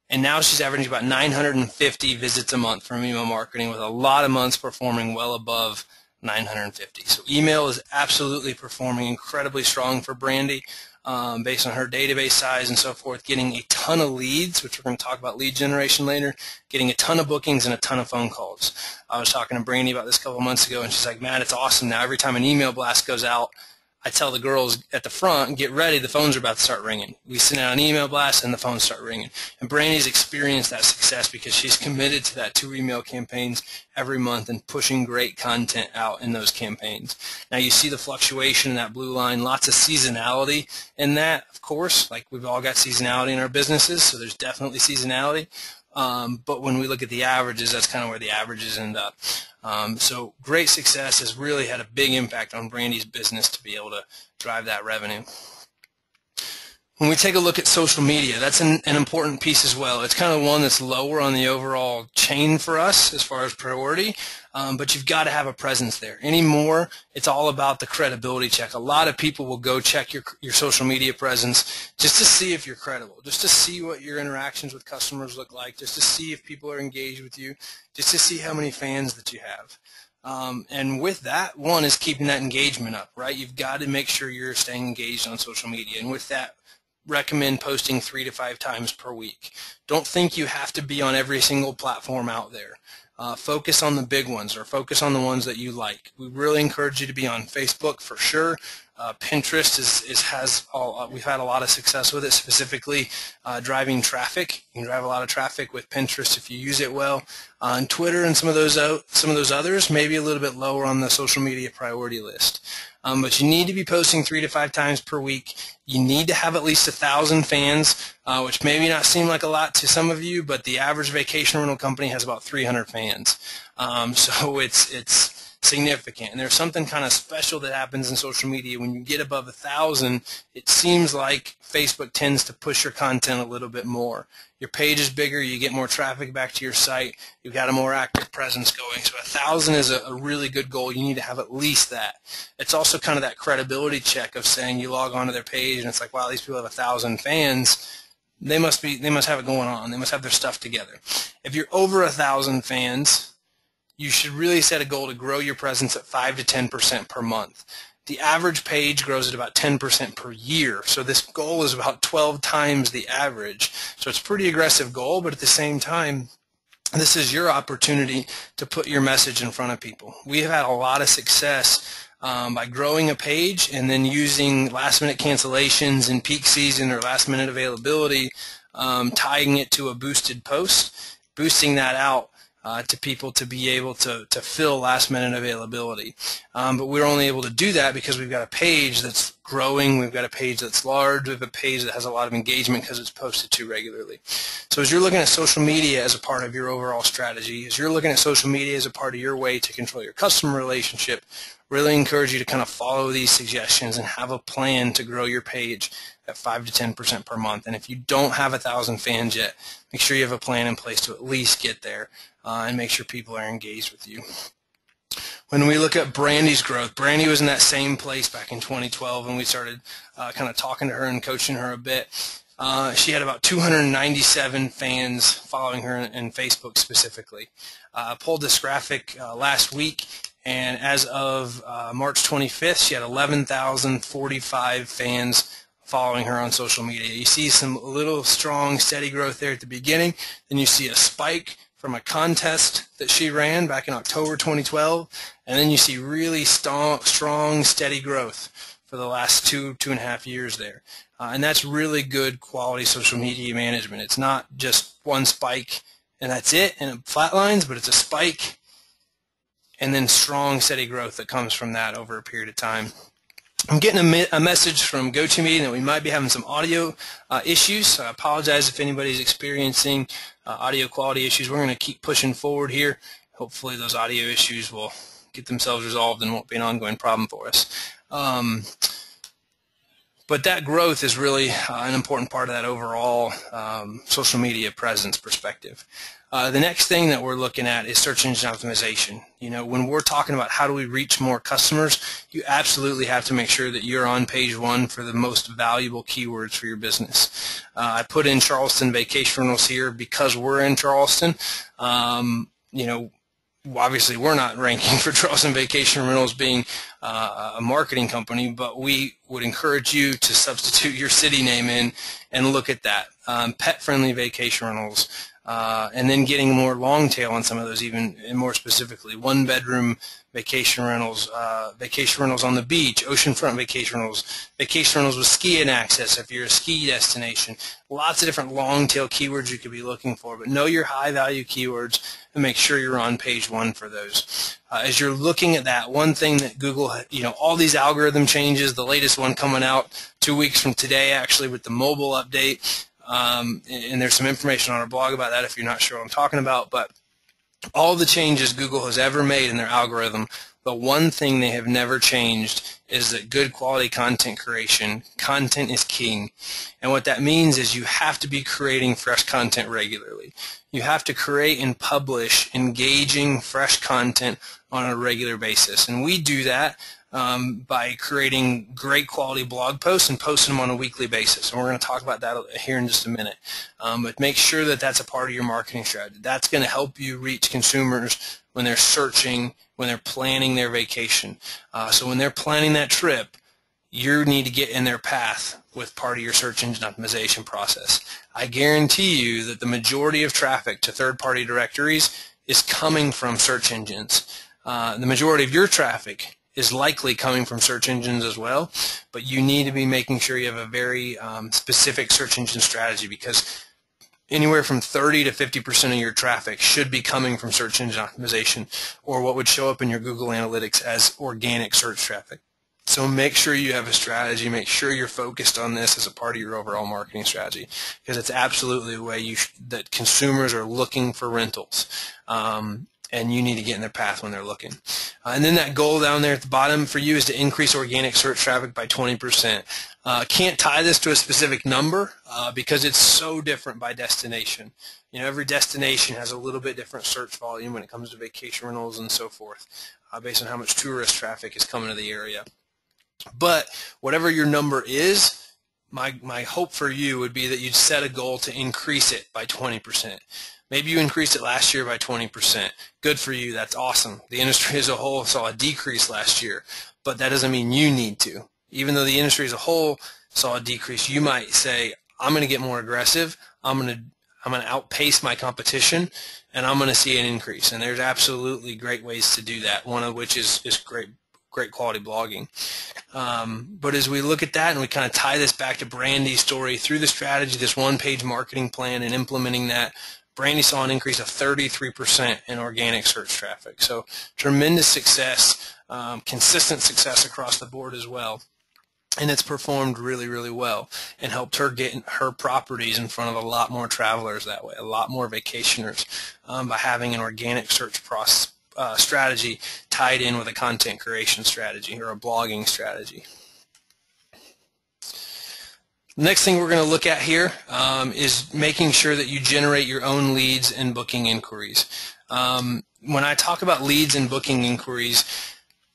and now she's averaging about 950 visits a month from email marketing, with a lot of months performing well above 950. So email is absolutely performing incredibly strong for Brandy. Based on her database size and so forth, getting a ton of leads, which we're going to talk about lead generation later, getting a ton of bookings and a ton of phone calls. I was talking to Brandy about this a couple months ago, and she's like, "Man, it's awesome now. Every time an email blast goes out, I tell the girls at the front, get ready, the phones are about to start ringing." We send out an email blast and the phones start ringing. And Brandy's experienced that success because she's committed to that 2 email campaigns every month and pushing great content out in those campaigns. Now you see the fluctuation in that blue line, lots of seasonality in that, of course. Like, we've all got seasonality in our businesses, so there's definitely seasonality. But when we look at the averages, that's kind of where the averages end up. So great success has really had a big impact on Brandy's business to be able to drive that revenue. When we take a look at social media, that's an important piece as well. It's kind of one that's lower on the overall chain for us as far as priority, but you've got to have a presence there. Anymore, it's all about the credibility check. A lot of people will go check your social media presence just to see if you're credible, just to see what your interactions with customers look like, just to see if people are engaged with you, just to see how many fans that you have. And with that, one is keeping that engagement up, right? You've got to make sure you're staying engaged on social media, and with that, recommend posting 3 to 5 times per week. Don't think you have to be on every single platform out there. Focus on the big ones, or focus on the ones that you like. We really encourage you to be on Facebook for sure. Pinterest we've had a lot of success with it, specifically driving traffic. You can drive a lot of traffic with Pinterest if you use it well. On Twitter and some of those others, maybe a little bit lower on the social media priority list. But you need to be posting 3 to 5 times per week. You need to have at least 1,000 fans, which maybe not seem like a lot to some of you, but the average vacation rental company has about 300 fans. So it's significant. And there's something kind of special that happens in social media. When you get above 1,000, it seems like Facebook tends to push your content a little bit more. Your page is bigger, you get more traffic back to your site, you've got a more active presence going. So 1,000 is a really good goal. You need to have at least that. It's also kind of that credibility check of saying you log onto their page and it's like, wow, these people have 1,000 fans. They must have it going on. They must have their stuff together. If you're over 1,000 fans, you should really set a goal to grow your presence at 5 to 10% per month. The average page grows at about 10% per year, so this goal is about 12 times the average. So it's a pretty aggressive goal, but at the same time, this is your opportunity to put your message in front of people. We have had a lot of success by growing a page and then using last-minute cancellations in peak season or last-minute availability, tying it to a boosted post, boosting that out. to people to be able to fill last-minute availability. But we're only able to do that because we've got a page that's growing, we've got a page that's large, we have a page that has a lot of engagement because it's posted to regularly. So as you're looking at social media as a part of your overall strategy, as you're looking at social media as a part of your way to control your customer relationship, really encourage you to kind of follow these suggestions and have a plan to grow your page at 5 to 10% per month. And if you don't have 1,000 fans yet, make sure you have a plan in place to at least get there and make sure people are engaged with you. When we look at Brandy's growth, Brandy was in that same place back in 2012 when we started kind of talking to her and coaching her a bit. She had about 297 fans following her in Facebook specifically. I pulled this graphic last week, and as of March 25th, she had 11,045 fans following her on social media. You see some little strong, steady growth there at the beginning. Then you see a spike from a contest that she ran back in October 2012, and then you see really strong, steady growth for the last two and a half years there. And that's really good quality social media management. It's not just one spike and that's it, and it flatlines, but it's a spike and then strong, steady growth that comes from that over a period of time. I'm getting a message from GoToMeeting that we might be having some audio issues. So I apologize if anybody's experiencing audio quality issues. We're going to keep pushing forward here. Hopefully those audio issues will get themselves resolved and won't be an ongoing problem for us. But that growth is really an important part of that overall social media presence perspective. The next thing that we're looking at is search engine optimization. You know, when we're talking about how do we reach more customers, you absolutely have to make sure that you're on page one for the most valuable keywords for your business. I put in Charleston vacation rentals here because we're in Charleston. You know, obviously we're not ranking for Charleston Vacation Rentals being a marketing company, but we would encourage you to substitute your city name in and look at that. Pet-friendly vacation rentals, and then getting more long tail on some of those, even more specifically. One-bedroom vacation rentals on the beach, oceanfront vacation rentals with ski and access if you're a ski destination. Lots of different long tail keywords you could be looking for, but know your high value keywords and make sure you're on page one for those. As you're looking at that, one thing that Google, you know, all these algorithm changes, the latest one coming out 2 weeks from today actually with the mobile update, and there's some information on our blog about that if you're not sure what I'm talking about, but all the changes Google has ever made in their algorithm, the one thing they have never changed is that good quality content creation, content is king. And what that means is you have to be creating fresh content regularly. You have to create and publish engaging, fresh content on a regular basis. And we do that by creating great quality blog posts and posting them on a weekly basis. And we're going to talk about that here in just a minute. But make sure that that's a part of your marketing strategy. That's going to help you reach consumers when they're searching, when they're planning their vacation. So when they're planning that trip, you need to get in their path with part of your search engine optimization process. I guarantee you that the majority of traffic to third-party directories is coming from search engines. The majority of your traffic is likely coming from search engines as well, but you need to be making sure you have a very specific search engine strategy, because anywhere from 30 to 50% of your traffic should be coming from search engine optimization, or what would show up in your Google Analytics as organic search traffic. So make sure you have a strategy. Make sure you're focused on this as a part of your overall marketing strategy, because it's absolutely the way that consumers are looking for rentals. And you need to get in their path when they're looking. And then that goal down there at the bottom for you is to increase organic search traffic by 20%. Can't tie this to a specific number because it's so different by destination. You know, every destination has a little bit different search volume when it comes to vacation rentals and so forth, based on how much tourist traffic is coming to the area. But whatever your number is, my hope for you would be that you'd set a goal to increase it by 20%. Maybe you increased it last year by 20%. Good for you. That's awesome. The industry as a whole saw a decrease last year, but that doesn't mean you need to. Even though the industry as a whole saw a decrease, you might say, I'm going to get more aggressive. I'm going to outpace my competition, and I'm going to see an increase. And there's absolutely great ways to do that, one of which is great quality blogging. But as we look at that and we kind of tie this back to Brandy's story through the strategy, this one-page marketing plan, and implementing that, Brandy saw an increase of 33% in organic search traffic. So tremendous success, consistent success across the board as well. And it's performed really, really well and helped her get her properties in front of a lot more travelers that way, a lot more vacationers, by having an organic search strategy tied in with a content creation strategy or a blogging strategy. The next thing we're going to look at here is making sure that you generate your own leads and booking inquiries. When I talk about leads and booking inquiries,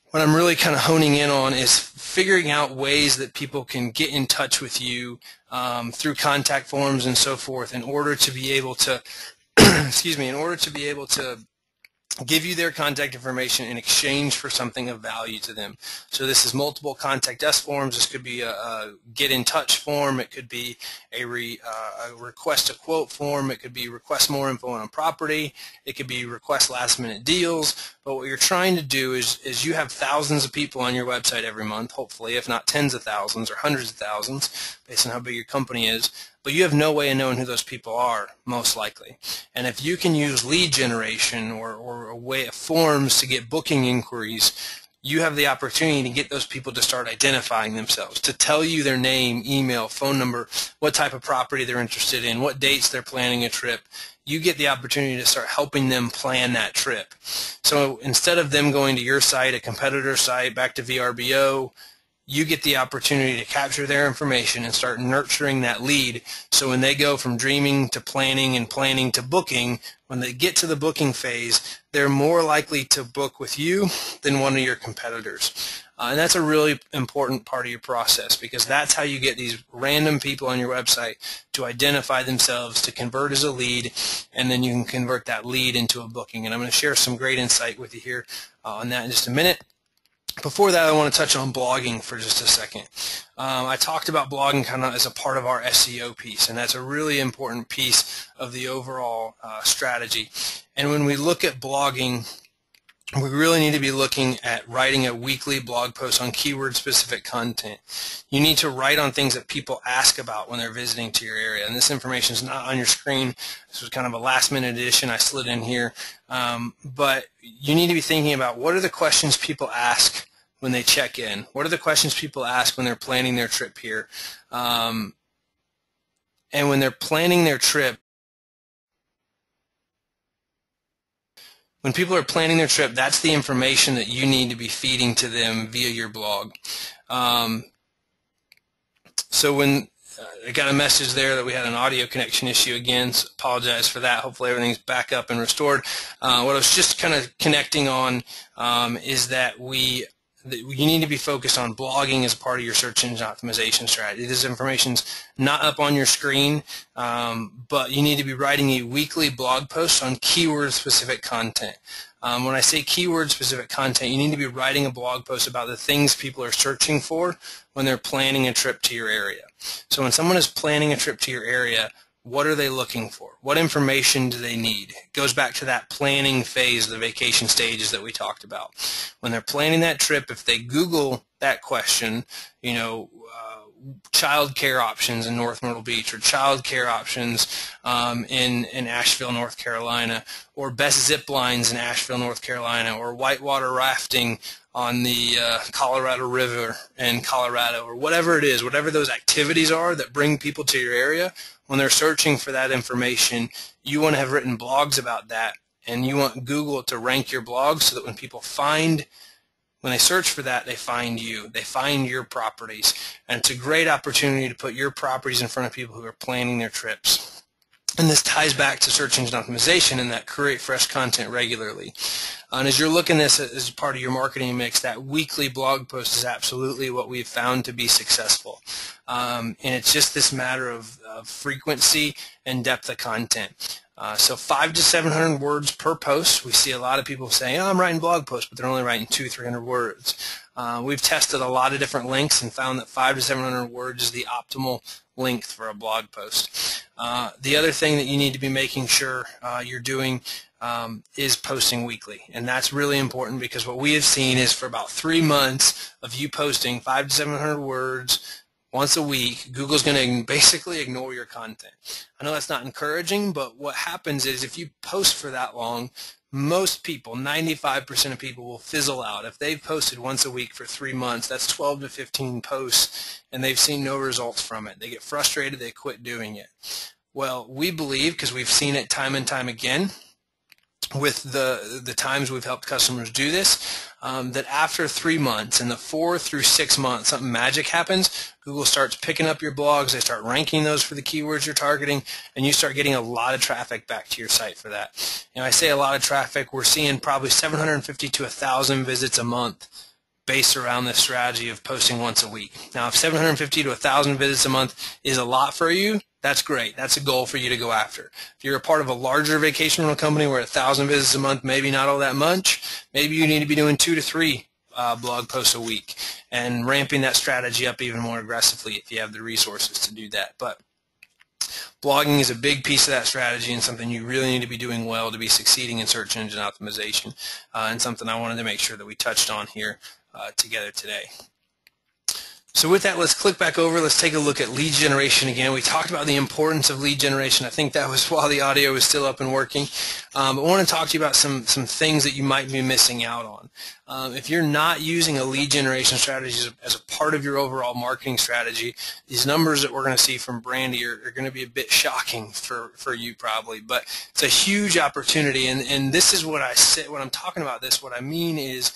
what I'm really kind of honing in on is figuring out ways that people can get in touch with you through contact forms and so forth in order to be able to, in order to be able to give you their contact information in exchange for something of value to them. So this is multiple contact us forms. This could be a get in touch form. It could be a request a quote form. It could be request more info on a property. It could be request last minute deals. But what you're trying to do is you have thousands of people on your website every month, hopefully, if not tens of thousands or hundreds of thousands, based on how big your company is. But you have no way of knowing who those people are, most likely. And if you can use lead generation or a way of forms to get booking inquiries, you have the opportunity to get those people to start identifying themselves, to tell you their name, email, phone number, what type of property they're interested in, what dates they're planning a trip. You get the opportunity to start helping them plan that trip. So instead of them going to your site, a competitor site, back to VRBO, you get the opportunity to capture their information and start nurturing that lead. So when they go from dreaming to planning and planning to booking, when they get to the booking phase, they're more likely to book with you than one of your competitors. And that's a really important part of your process, because that's how you get these random people on your website to identify themselves, to convert as a lead, and then you can convert that lead into a booking. And I'm going to share some great insight with you here on that in just a minute. Before that, I want to touch on blogging for just a second. I talked about blogging kind of as a part of our SEO piece, and that's a really important piece of the overall strategy. And when we look at blogging, we really need to be looking at writing a weekly blog post on keyword-specific content. You need to write on things that people ask about when they're visiting to your area. And this information is not on your screen. This was kind of a last-minute addition I slid in here. But you need to be thinking about, what are the questions people ask when they check in? What are the questions people ask when they're planning their trip here? And when they're planning their trip, when people are planning their trip, that's the information that you need to be feeding to them via your blog. So when I got a message there that we had an audio connection issue again, so apologize for that. Hopefully everything's back up and restored. What I was just kind of connecting on is that you need to be focused on blogging as part of your search engine optimization strategy. This information's not up on your screen, but you need to be writing a weekly blog post on keyword-specific content. When I say keyword-specific content, you need to be writing a blog post about the things people are searching for when they're planning a trip to your area. So when someone is planning a trip to your area, what are they looking for? What information do they need? It goes back to that planning phase, the vacation stages that we talked about. When they're planning that trip, if they Google that question, you know, child care options in North Myrtle Beach, or child care options in Asheville, North Carolina, or best zip lines in Asheville, North Carolina, or whitewater rafting on the Colorado River in Colorado, or whatever it is, whatever those activities are that bring people to your area, when they're searching for that information, you want to have written blogs about that, and you want Google to rank your blog so that when people when they search for that, they find you. They find your properties. And it's a great opportunity to put your properties in front of people who are planning their trips. And this ties back to search engine optimization and that create fresh content regularly. And as you're looking at this as part of your marketing mix, that weekly blog post is absolutely what we've found to be successful. And it's just this matter of frequency and depth of content. So 500 to 700 words per post. We see a lot of people saying, oh, I'm writing blog posts, but they're only writing 200-300 words. We've tested a lot of different lengths and found that 500 to 700 words is the optimal length for a blog post. The other thing that you need to be making sure you're doing is posting weekly. And that's really important, because what we have seen is for about 3 months of you posting 500 to 700 words once a week, Google's going to basically ignore your content. I know that's not encouraging, but what happens is if you post for that long, most people, 95% of people, will fizzle out. If they've posted once a week for 3 months, that's 12 to 15 posts, and they've seen no results from it. They get frustrated, they quit doing it. Well, we believe, because we've seen it time and time again, with the times we've helped customers do this, that after 3 months, in the 4 through 6 months, something magic happens. Google starts picking up your blogs, they start ranking those for the keywords you're targeting, and you start getting a lot of traffic back to your site for that. I say a lot of traffic, we're seeing probably 750 to 1,000 visits a month based around this strategy of posting once a week. Now, if 750 to 1,000 visits a month is a lot for you, that's great. That's a goal for you to go after. If you're a part of a larger vacation rental company where 1,000 visits a month, maybe not all that much, maybe you need to be doing 2 to 3 blog posts a week and ramping that strategy up even more aggressively if you have the resources to do that. But blogging is a big piece of that strategy and something you really need to be doing well to be succeeding in search engine optimization, and something I wanted to make sure that we touched on here together today. So with that, let's click back over. Let's take a look at lead generation again. We talked about the importance of lead generation. I think that was while the audio was still up and working. But I want to talk to you about some things that you might be missing out on. If you're not using a lead generation strategy as a part of your overall marketing strategy, these numbers that we're going to see from Brandy are going to be a bit shocking for you probably. But it's a huge opportunity, and this is what I say when I'm talking about this. What I mean is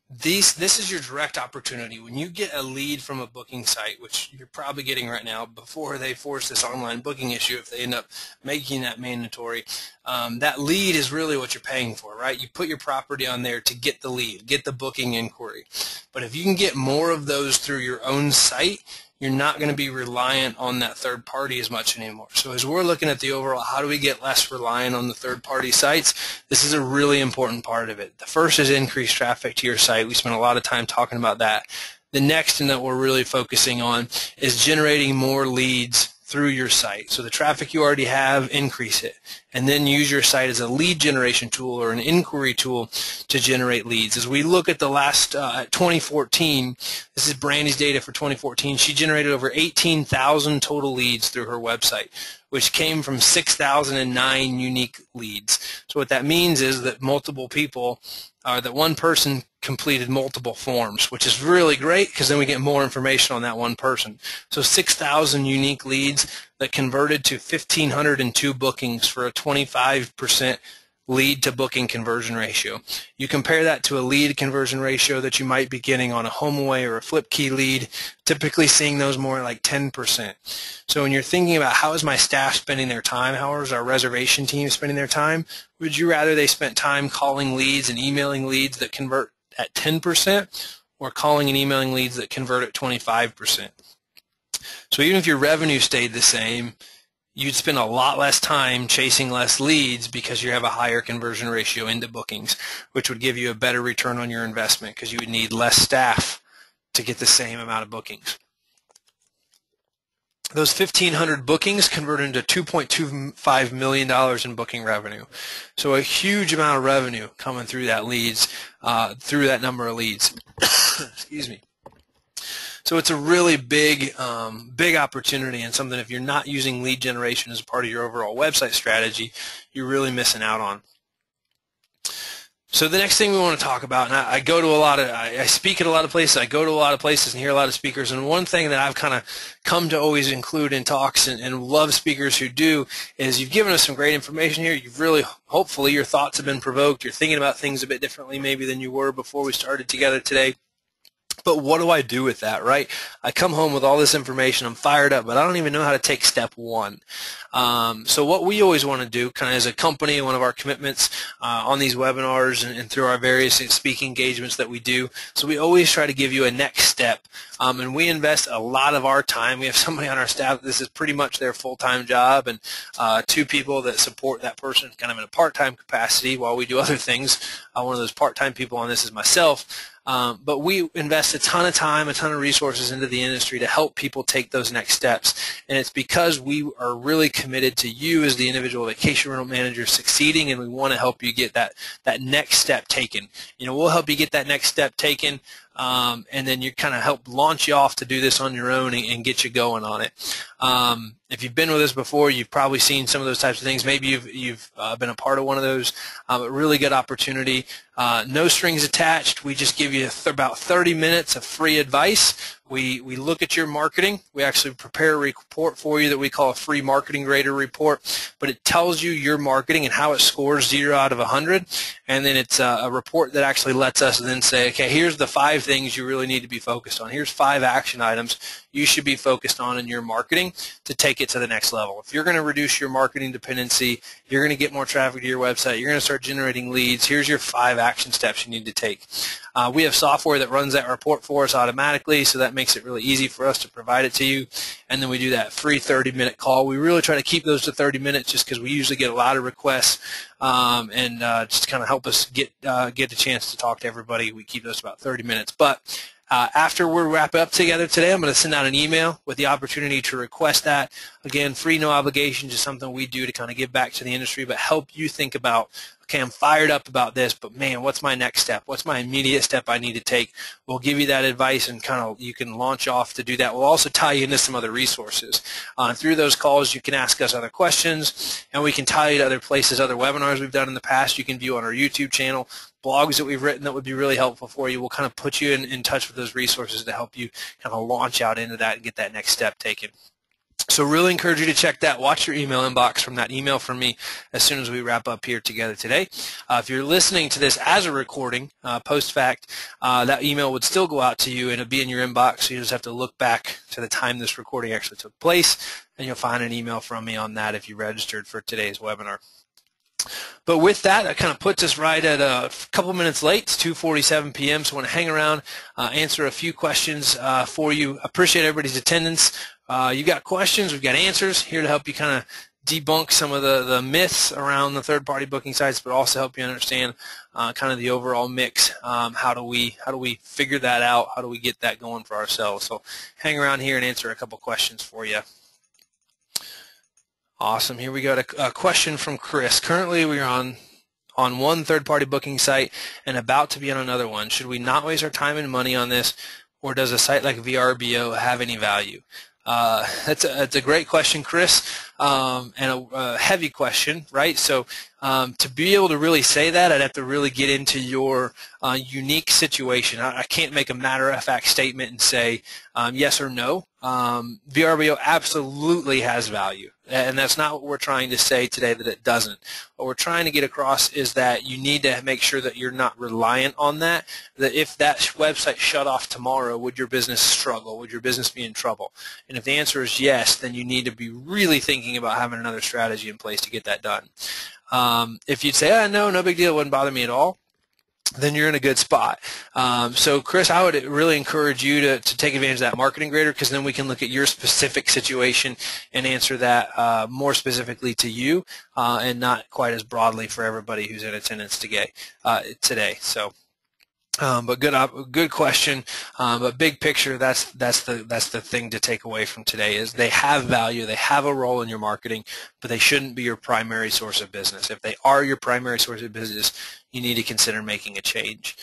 this is your direct opportunity. When you get a lead from a booking site, which you're probably getting right now before they force this online booking issue, if they end up making that mandatory, that lead is really what you're paying for, right? You put your property on there to get the lead, get the booking inquiry. But if you can get more of those through your own site, you're not going to be reliant on that third party as much anymore. So as we're looking at the overall, how do we get less reliant on the third party sites, this is a really important part of it. The first is increased traffic to your site. We spent a lot of time talking about that. The next thing that we're really focusing on is generating more leads through your site. So the traffic you already have, increase it, and then use your site as a lead generation tool or an inquiry tool to generate leads. As we look at the last 2014, this is Brandy's data for 2014, she generated over 18,000 total leads through her website, which came from 6,009 unique leads. So what that means is that multiple people, that one person completed multiple forms, which is really great because then we get more information on that one person. So 6,000 unique leads that converted to 1,502 bookings for a 25% lead to booking conversion ratio. You compare that to a lead conversion ratio that you might be getting on a HomeAway or a Flip Key lead, typically seeing those more like 10%. So when you're thinking about how is my staff spending their time, how is our reservation team spending their time, would you rather they spent time calling leads and emailing leads that convert at 10% or calling and emailing leads that convert at 25%? So even if your revenue stayed the same, you'd spend a lot less time chasing less leads because you have a higher conversion ratio into bookings, which would give you a better return on your investment because you would need less staff to get the same amount of bookings. Those 1,500 bookings converted into $2.25 million in booking revenue. So a huge amount of revenue coming through that leads, through that number of leads. Excuse me. So it's a really big opportunity, and something if you're not using lead generation as a part of your overall website strategy, you're really missing out on. So the next thing we want to talk about, and I go to I speak at a lot of places, I go to a lot of places and hear a lot of speakers, and one thing that I've kind of come to always include in talks and love speakers who do is you've given us some great information here. You've really, hopefully your thoughts have been provoked. You're thinking about things a bit differently maybe than you were before we started together today. But what do I do with that, right? I come home with all this information, I'm fired up, but I don't even know how to take step one. So what we always want to do, kind of as a company, one of our commitments on these webinars and through our various speaking engagements that we do, so we always try to give you a next step. And we invest a lot of our time. We have somebody on our staff, this is pretty much their full-time job, and 2 people that support that person kind of in a part-time capacity while we do other things. One of those part-time people on this is myself. But we invest a ton of time, a ton of resources into the industry to help people take those next steps. And it's because we are really committed to you as the individual vacation rental manager succeeding, and we want to help you get that next step taken. You know, we'll help you get that next step taken and then you kind of help launch you off to do this on your own and get you going on it. If you've been with us before, you've probably seen some of those types of things. Maybe you've been a part of one of those. A really good opportunity. No strings attached. We just give you about 30 minutes of free advice. We look at your marketing. We actually prepare a report for you that we call a free marketing grader report, but it tells you your marketing and how it scores 0 out of 100, and then it's a report that actually lets us then say, okay, here's the 5 things you really need to be focused on. Here's 5 action items you should be focused on in your marketing to take it to the next level. If you're going to reduce your marketing dependency, you're going to get more traffic to your website, you're going to start generating leads, here's your 5 action steps you need to take. We have software that runs that report for us automatically, so that makes it really easy for us to provide it to you. And then we do that free 30-minute call. We really try to keep those to 30 minutes just because we usually get a lot of requests, and just kind of help us get the chance to talk to everybody. We keep those about 30 minutes. But after we wrap up together today, I'm going to send out an email with the opportunity to request that. Again, free, no obligation, just something we do to kind of give back to the industry, but help you think about, okay, I'm fired up about this, but man, what's my next step? What's my immediate step I need to take? We'll give you that advice, and kind of you can launch off to do that. We'll also tie you into some other resources. Through those calls, you can ask us other questions, and we can tie you to other places, other webinars we've done in the past you can view on our YouTube channel, blogs that we've written that would be really helpful for you. We'll kind of put you in touch with those resources to help you kind of launch out into that and get that next step taken. So really encourage you to check that. Watch your email inbox from that email from me as soon as we wrap up here together today. If you're listening to this as a recording, post-fact, that email would still go out to you and it'll be in your inbox, so you just have to look back to the time this recording actually took place, and you'll find an email from me on that if you registered for today's webinar. But with that, that kind of puts us right at a couple minutes late. It's 2:47 p.m., so I want to hang around, answer a few questions for you. Appreciate everybody's attendance. You got questions, we've got answers here to help you kind of debunk some of the myths around the third-party booking sites, but also help you understand kind of the overall mix. How do we figure that out? How do we get that going for ourselves? So hang around here and answer a couple questions for you. Awesome. Here we got a question from Chris. Currently, we are on one third-party booking site and about to be on another one. Should we not waste our time and money on this, or does a site like VRBO have any value? That's a great question, Chris, and a heavy question, right? So to be able to really say that, I'd have to really get into your unique situation. I can't make a matter-of-fact statement and say yes or no. VRBO absolutely has value, and that's not what we're trying to say today, that it doesn't. What we're trying to get across is that you need to make sure that you're not reliant on that, that if that website shut off tomorrow, would your business struggle? Would your business be in trouble? And if the answer is yes, then you need to be really thinking about having another strategy in place to get that done. If you'd say, no big deal, it wouldn't bother me at all, then you're in a good spot. So Chris, I would really encourage you to take advantage of that marketing grader, because then we can look at your specific situation and answer that more specifically to you, and not quite as broadly for everybody who's in attendance today. So. But good question. But big picture, that's the thing to take away from today is they have value, they have a role in your marketing, but they shouldn't be your primary source of business. If they are your primary source of business, you need to consider making a change.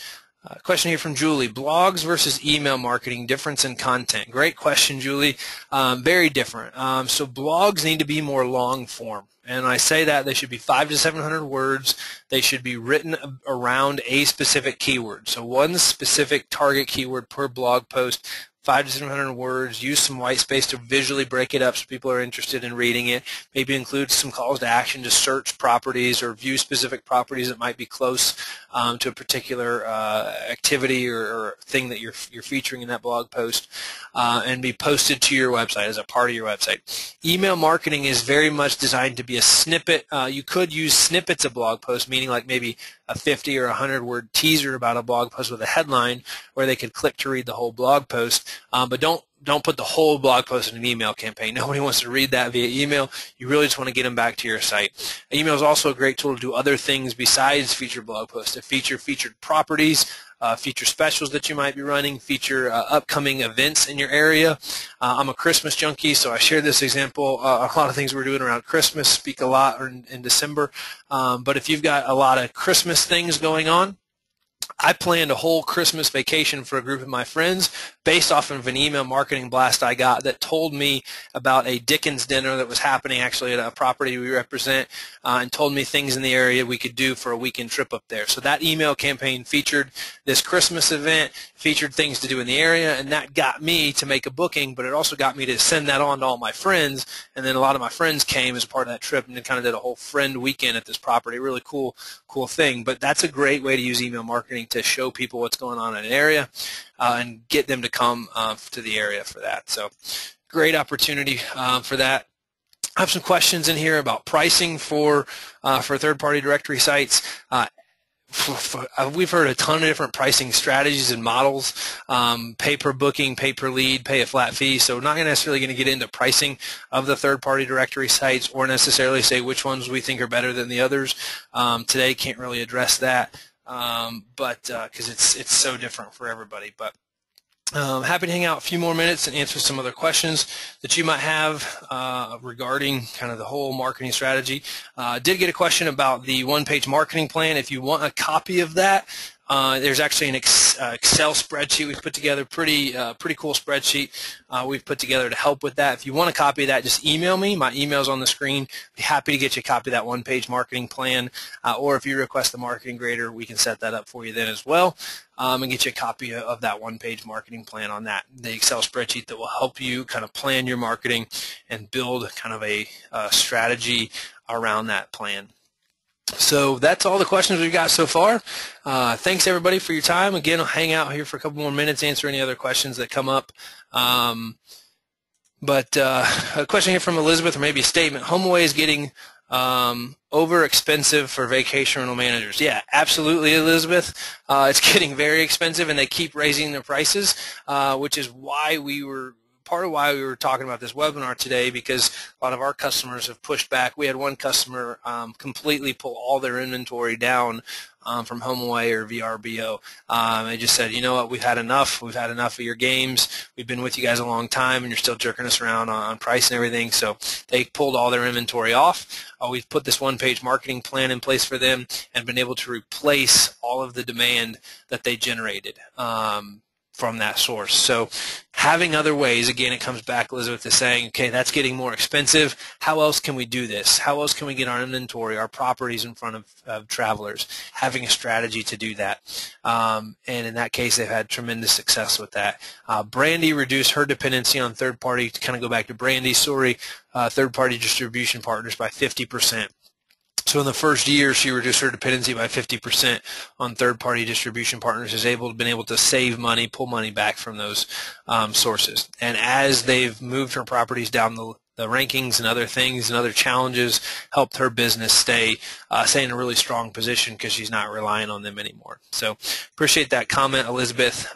Question here from Julie: blogs versus email marketing, difference in content. Great question, Julie. Very different. So blogs need to be more long form. And I say that they should be 500 to 700 words. They should be written around a specific keyword. So one specific target keyword per blog post, 500 to 700 words. Use some white space to visually break it up so people are interested in reading it. Maybe include some calls to action to search properties or view specific properties that might be close to a particular activity or thing that you're featuring in that blog post, and be posted to your website as a part of your website. Email marketing is very much designed to be a snippet. You could use snippets of blog posts, meaning like maybe a 50 or 100 word teaser about a blog post with a headline where they could click to read the whole blog post, but don't put the whole blog post in an email campaign. Nobody wants to read that via email. You really just want to get them back to your site. Email is also a great tool to do other things besides feature blog posts, to feature featured properties, feature specials that you might be running, feature upcoming events in your area. I'm a Christmas junkie, so I share this example. A lot of things we're doing around Christmas, speak a lot in December. But if you've got a lot of Christmas things going on, I planned a whole Christmas vacation for a group of my friends based off of an email marketing blast I got that told me about a Dickens dinner that was happening actually at a property we represent, and told me things in the area we could do for a weekend trip up there. So that email campaign featured this Christmas event, featured things to do in the area, and that got me to make a booking, but it also got me to send that on to all my friends, and then a lot of my friends came as a part of that trip and kind of did a whole friend weekend at this property. Really cool thing. But that's a great way to use email marketing to show people what's going on in an area and get them to come to the area for that. So great opportunity for that. I have some questions in here about pricing for third-party directory sites. We've heard a ton of different pricing strategies and models, pay per booking, pay per lead, pay a flat fee. So not necessarily going to get into pricing of the third-party directory sites or necessarily say which ones we think are better than the others. Today can't really address that, but because it's so different for everybody. But happy to hang out a few more minutes and answer some other questions that you might have regarding kind of the whole marketing strategy. Did get a question about the one-page marketing plan. If you want a copy of that, there's actually an Excel spreadsheet we've put together, pretty cool spreadsheet we've put together to help with that. If you want a copy of that, just email me. My email's on the screen. Be happy to get you a copy of that one-page marketing plan, or if you request the marketing grader, we can set that up for you then as well, and get you a copy of that one-page marketing plan on that, the Excel spreadsheet that will help you kind of plan your marketing and build kind of a strategy around that plan. So that's all the questions we've got so far. Thanks everybody for your time. Again, I'll hang out here for a couple more minutes, answer any other questions that come up. But a question here from Elizabeth, or maybe a statement. HomeAway is getting over expensive for vacation rental managers. Yeah, absolutely, Elizabeth. It's getting very expensive, and they keep raising their prices, which is why part of why we were talking about this webinar today, because a lot of our customers have pushed back. We had one customer completely pull all their inventory down from HomeAway or VRBO. They just said, you know what, we've had enough. We've had enough of your games. We've been with you guys a long time, and you're still jerking us around on price and everything. So they pulled all their inventory off. We've put this one-page marketing plan in place for them and been able to replace all of the demand that they generated from that source. So having other ways, again, it comes back, Elizabeth, to saying, okay, that's getting more expensive. How else can we do this? How else can we get our inventory, our properties in front of travelers? Having a strategy to do that. And in that case, they've had tremendous success with that. Brandy reduced her dependency on third-party, to kind of go back to Brandy's story, third-party distribution partners by 50%. So in the first year, she reduced her dependency by 50% on third-party distribution partners. Has been able to save money, pull money back from those sources. And as they've moved her properties down the rankings and other things and other challenges, helped her business stay in a really strong position because she's not relying on them anymore. So appreciate that comment, Elizabeth.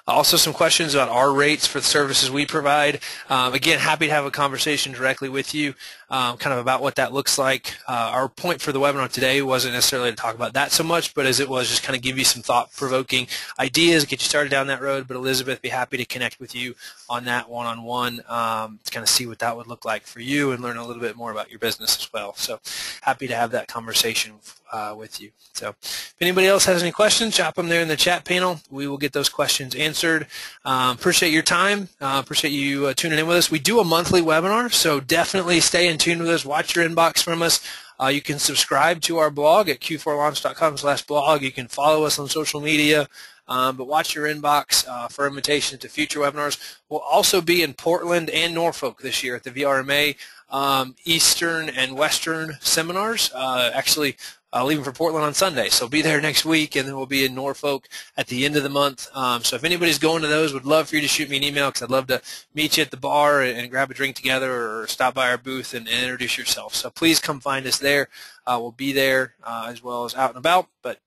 Also some questions about our rates for the services we provide. Again, happy to have a conversation directly with you kind of about what that looks like. Our point for the webinar today wasn't necessarily to talk about that so much, but as it was just kind of give you some thought-provoking ideas, get you started down that road. But Elizabeth, be happy to connect with you on that one-on-one to kind of see what that would look like for you and learn a little bit more about your business as well. So happy to have that conversation with you. So if anybody else has any questions, drop them there in the chat panel. We will get those questions answered. Appreciate your time. Appreciate you tuning in with us. We do a monthly webinar, so definitely stay in tune with us. Watch your inbox from us. You can subscribe to our blog at q4launch.com/blog. You can follow us on social media. But watch your inbox for invitations to future webinars. We'll also be in Portland and Norfolk this year at the VRMA Eastern and Western seminars. Actually, leaving for Portland on Sunday, so be there next week, and then we'll be in Norfolk at the end of the month. So if anybody's going to those, would love for you to shoot me an email, because I'd love to meet you at the bar and grab a drink together, or stop by our booth and introduce yourself. So please come find us there. We'll be there as well as out and about, but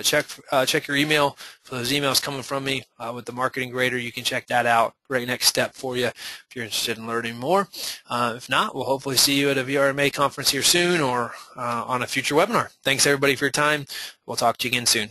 check your email for those emails coming from me with the marketing grader. You can check that out. Great next step for you if you're interested in learning more. If not, we'll hopefully see you at a VRMA conference here soon, or on a future webinar. Thanks everybody for your time. We'll talk to you again soon.